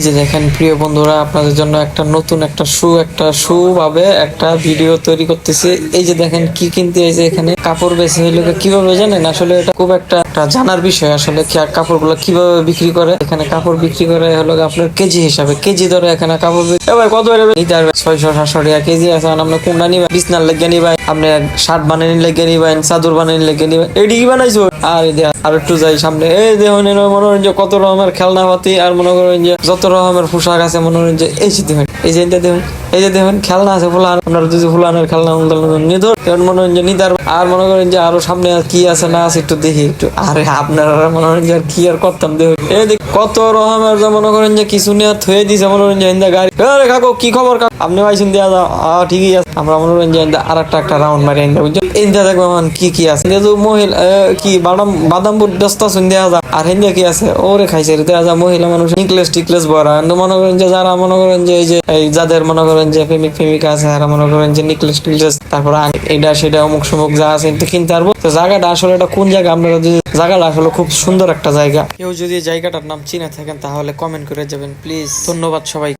যে দেখেন প্রিয় বন্ধুরা, আপনাদের জন্য একটা শু ভাবে একটা ভিডিও তৈরি করতেছি। এই যে দেখেন কি কিনতে এই যে এখানে কাপড় বেছে হইলো কিভাবে জানেন, আসলে এটা খুব একটা জানার বিষয়। আসলে কাপড়গুলো কিভাবে বিক্রি করে, এখানে কাপড় বিক্রি করে হলো আপনার কেজি হিসাবে, কেজি ধরে এখানে কাপড় এবার কত নিতে পারবে 600-700 টাকা কেজি আছে। আপনি কোনটা নিবেন, বিছনার লেগে নিবেন, আপনি শার্ট বানিয়ে লেগে নিবেন, চাদর বানিয়ে লেগে নিবেন, এটি কি বানাইছো। আর আর একটু যাই সামনে, এই দেখুন মনে করেন যে কত রকমের খেলনাপাতি, আর মনে করেন যে যত রকমের পোশাক আছে, মনে করেন যে এই যে দেখুন, এই যে দেখুন, এই যে দেখুন খেলনা আছে ফুলান, আপনার যদি ফুলানের খেলনা নিয়ে ধর মনে করেন যে নিতে। আর মনে করেন যে আরো সামনে কি আছে না আছে একটু দেখি একটু। আরে আপনারা মনে করেন যে আর কি আর করতাম, দেখুন এই দেখ কত রকমের যে মনে করেন যে কিছু নিয়ে থয়ে দিছে, মনে করেন যে ইন্দা গাড়ি। আরে কাকু কি খবর, আপনি পাইছেন দেওয়া যাও, ঠিকই আছে। আমরা মনে করেন যে আর একটা রাউন্ড মারি ইন্দা, বুঝছেন ইন্দা দেখবো কি কি আছে। মহিলা কি বাদাম বুট দস্তা শুন দেওয়া যা। আর হিন্দা কি আছে ওরে খাইছে দেওয়া যা। মহিলা মানুষ নিকলেস টিকলেস ভরা, মনে করেন যে যারা মনে করেন যে এই যে যাদের মনে করেন যে প্রেমিকা আছে, আর মনে করেন যে নিকলেস টিকলেস, তারপর এটা সেটা অমুক সমুক যা আছে কিনতে পারবো। তো জায়গাটা আসলে এটা কোন জায়গা, আপনারা যদি জায়গাটা আসলে খুব সুন্দর একটা জায়গা। কেউ যদি জায়গাটার নাম চিনে থাকেন তাহলে কমেন্ট করে যাবেন প্লিজ। ধন্যবাদ সবাই।